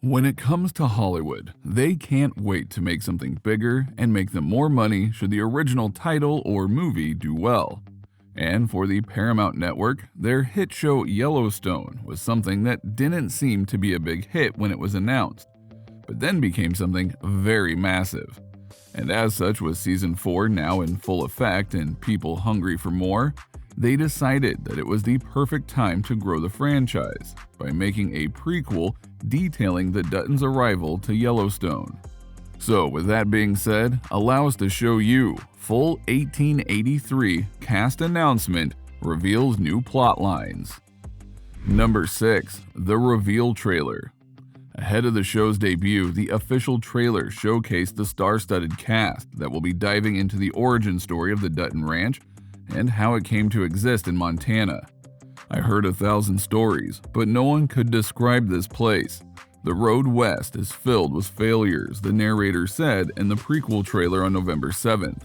When it comes to Hollywood, they can't wait to make something bigger and make them more money should the original title or movie do well. And for the Paramount network, their hit show Yellowstone was something that didn't seem to be a big hit when it was announced, but then became something very massive. And as such, with season 4 now in full effect and people hungry for more, they decided that it was the perfect time to grow the franchise by making a prequel detailing the Duttons' arrival to Yellowstone. So with that being said, allow us to show you full 1883 cast announcement reveals new plot lines. Number 6. The reveal trailer. Ahead of the show's debut, the official trailer showcased the star-studded cast that will be diving into the origin story of the Dutton Ranch and how it came to exist in Montana. I heard 1,000 stories, but no one could describe this place. The road west is filled with failures, the narrator said in the prequel trailer on November 7th.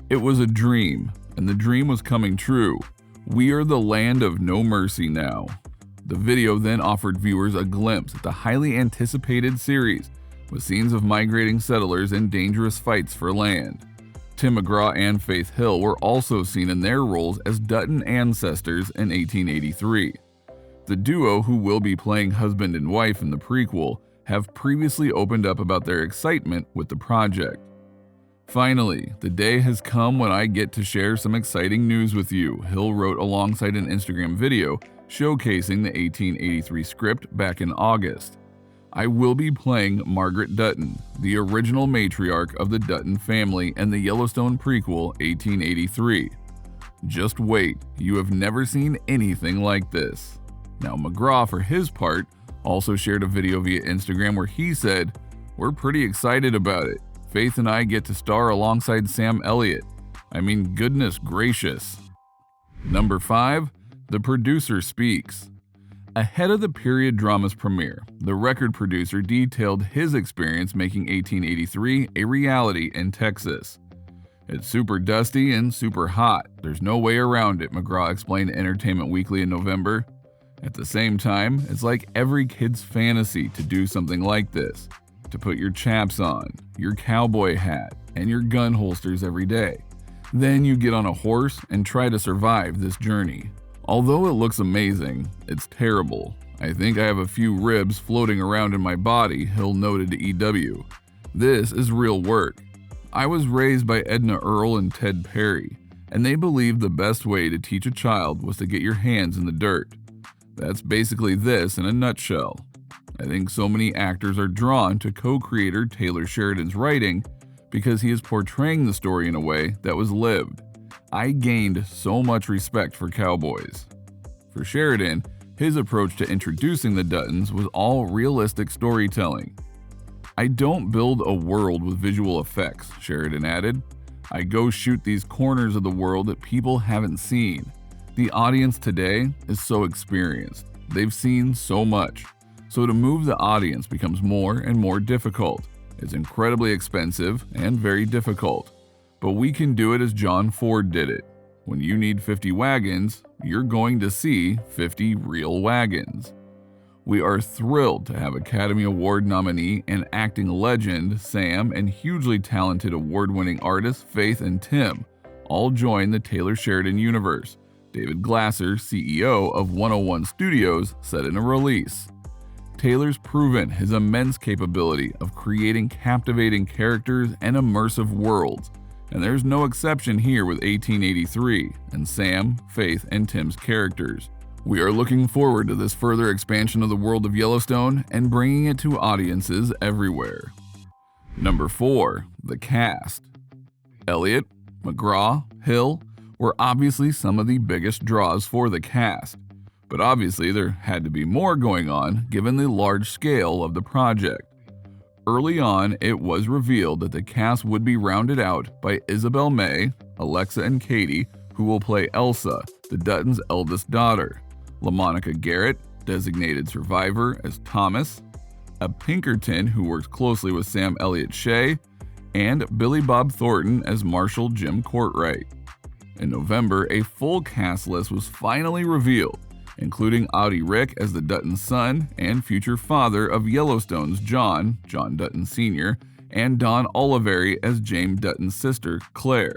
It was a dream, and the dream was coming true. We are the land of no mercy now. The video then offered viewers a glimpse at the highly anticipated series, with scenes of migrating settlers and dangerous fights for land. Tim McGraw and Faith Hill were also seen in their roles as Dutton ancestors in 1883. The duo, who will be playing husband and wife in the prequel, have previously opened up about their excitement with the project. Finally, the day has come when I get to share some exciting news with you, Hill wrote alongside an Instagram video showcasing the 1883 script back in August. I will be playing Margaret Dutton, the original matriarch of the Dutton family and the Yellowstone Prequel 1883. Just wait, you have never seen anything like this. Now McGraw, for his part, also shared a video via Instagram where he said, "We're pretty excited about it. Faith and I get to star alongside Sam Elliott. I mean, goodness gracious." Number 5. The producer speaks. Ahead of the period drama's premiere, the record producer detailed his experience making 1883 a reality in Texas. "It's super dusty and super hot. There's no way around it," McGraw explained to Entertainment Weekly in November. At the same time, it's like every kid's fantasy to do something like this, to put your chaps on, your cowboy hat, and your gun holsters every day. Then you get on a horse and try to survive this journey. Although it looks amazing, it's terrible. I think I have a few ribs floating around in my body," Hill noted to EW. "This is real work. I was raised by Edna Earle and Ted Perry, and they believed the best way to teach a child was to get your hands in the dirt. That's basically this in a nutshell. I think so many actors are drawn to co-creator Taylor Sheridan's writing because he is portraying the story in a way that was lived. I gained so much respect for cowboys." For Sheridan, his approach to introducing the Duttons was all realistic storytelling. "I don't build a world with visual effects," Sheridan added. "I go shoot these corners of the world that people haven't seen. The audience today is so experienced. They've seen so much. So to move the audience becomes more and more difficult. It's incredibly expensive and very difficult. But we can do it as John Ford did it. When you need 50 wagons, you're going to see 50 real wagons." We are thrilled to have Academy Award nominee and acting legend Sam and hugely talented award-winning artists Faith and Tim all join the Taylor Sheridan universe, David Glasser, CEO of 101 Studios, said in a release. Taylor's proven his immense capability of creating captivating characters and immersive worlds, and there's no exception here with 1883 and Sam, Faith, and Tim's characters. We are looking forward to this further expansion of the world of Yellowstone and bringing it to audiences everywhere. Number 4. The cast. Elliott, McGraw, Hill were obviously some of the biggest draws for the cast, but obviously there had to be more going on given the large scale of the project. Early on, it was revealed that the cast would be rounded out by Isabel May, Alexa and Katie, who will play Elsa, the Duttons' eldest daughter, LaMonica Garrett, designated survivor, as Thomas, a Pinkerton who works closely with Sam Elliott Shea, and Billy Bob Thornton as Marshal Jim Courtright. In November, a full cast list was finally revealed, including Audie Rick as the Dutton son and future father of Yellowstone's John Dutton Sr., and Dawn Oliveri as James Dutton's sister, Claire.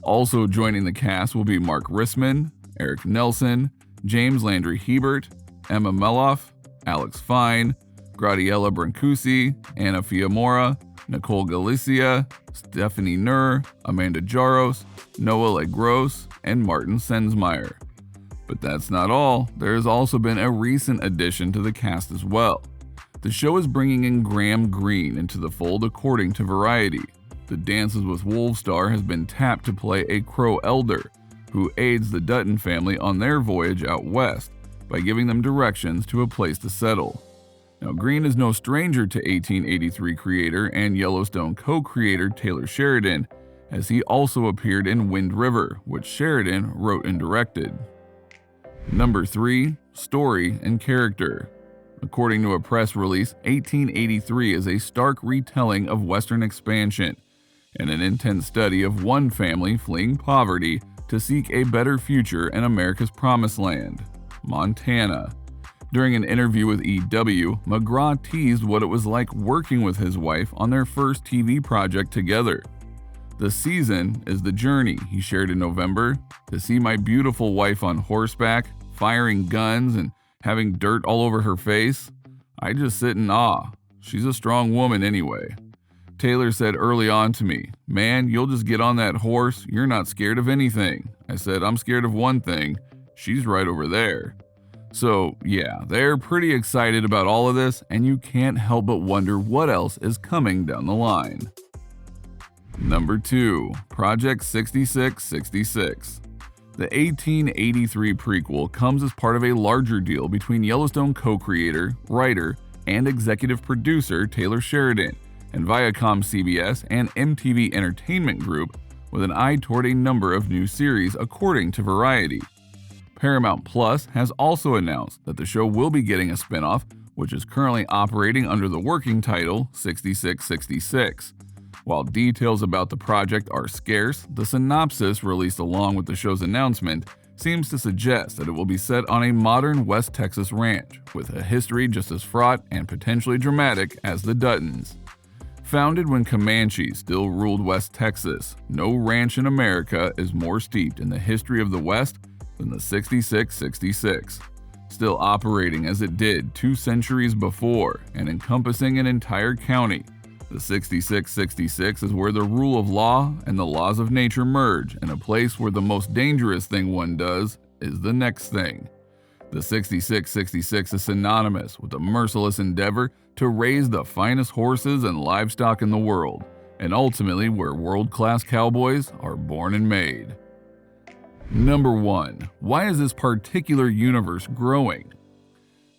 Also joining the cast will be Mark Rissman, Eric Nelson, James Landry Hebert, Emma Meloff, Alex Fine, Gradiela Brancusi, Anna Fiamora, Nicole Galicia, Stephanie Nur, Amanda Jaros, Noah Legros, and Martin Sensmeyer. But that's not all. There has also been a recent addition to the cast as well. The show is bringing in Graham Greene into the fold according to Variety. The Dances with Wolves star has been tapped to play a Crow elder, who aids the Dutton family on their voyage out west by giving them directions to a place to settle. Now, Greene is no stranger to 1883 creator and Yellowstone co-creator Taylor Sheridan, as he also appeared in Wind River, which Sheridan wrote and directed. Number 3. Story and character. According to a press release, 1883 is a stark retelling of Western expansion and an intense study of one family fleeing poverty to seek a better future in America's promised land, Montana. During an interview with EW, McGraw teased what it was like working with his wife on their first TV project together. "The season is the journey," he shared in November. "To see my beautiful wife on horseback, firing guns, and having dirt all over her face, I just sit in awe. She's a strong woman anyway." Taylor said early on to me, "Man, you'll just get on that horse, you're not scared of anything." I said, "I'm scared of one thing, she's right over there." So yeah, they're pretty excited about all of this, and you can't help but wonder what else is coming down the line. Number 2. Project 6666. The 1883 prequel comes as part of a larger deal between Yellowstone co-creator, writer, and executive producer Taylor Sheridan and Viacom CBS and MTV Entertainment Group, with an eye toward a number of new series according to Variety. Paramount Plus has also announced that the show will be getting a spinoff, which is currently operating under the working title 6666. While details about the project are scarce, the synopsis released along with the show's announcement seems to suggest that it will be set on a modern West Texas ranch, with a history just as fraught and potentially dramatic as the Duttons. Founded when Comanches still ruled West Texas, no ranch in America is more steeped in the history of the West than the 6666. Still operating as it did 2 centuries before and encompassing an entire county, the 6666 is where the rule of law and the laws of nature merge, in a place where the most dangerous thing one does is the next thing. The 6666 is synonymous with the merciless endeavor to raise the finest horses and livestock in the world, and ultimately where world-class cowboys are born and made. Number 1. Why is this particular universe growing?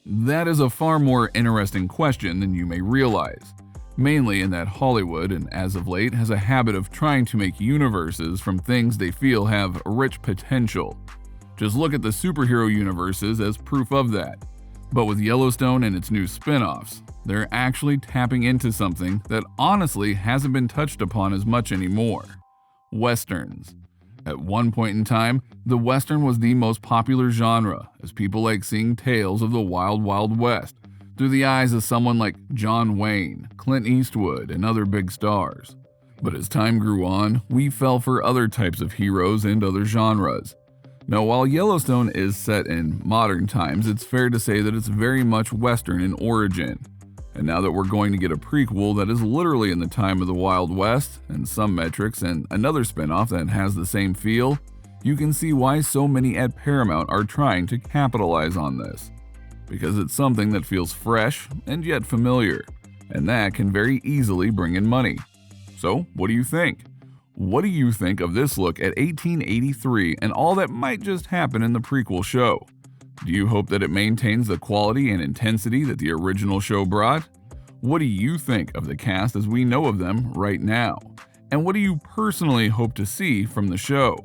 That is a far more interesting question than you may realize. Mainly in that Hollywood, and as of late, has a habit of trying to make universes from things they feel have rich potential. Just look at the superhero universes as proof of that. But with Yellowstone and its new spin-offs, they're actually tapping into something that honestly hasn't been touched upon as much anymore: Westerns. At one point in time, the Western was the most popular genre, as people like seeing tales of the Wild Wild West through the eyes of someone like John Wayne, Clint Eastwood, and other big stars. But as time grew on, we fell for other types of heroes and other genres. Now, while Yellowstone is set in modern times, it's fair to say that it's very much Western in origin. And now that we're going to get a prequel that is literally in the time of the Wild West, and some metrics, and another spinoff that has the same feel, you can see why so many at Paramount are trying to capitalize on this. Because it's something that feels fresh and yet familiar, and that can very easily bring in money. So, what do you think? What do you think of this look at 1883 and all that might just happen in the prequel show? Do you hope that it maintains the quality and intensity that the original show brought? What do you think of the cast as we know of them right now? And what do you personally hope to see from the show?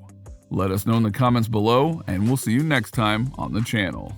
Let us know in the comments below, and we'll see you next time on the channel.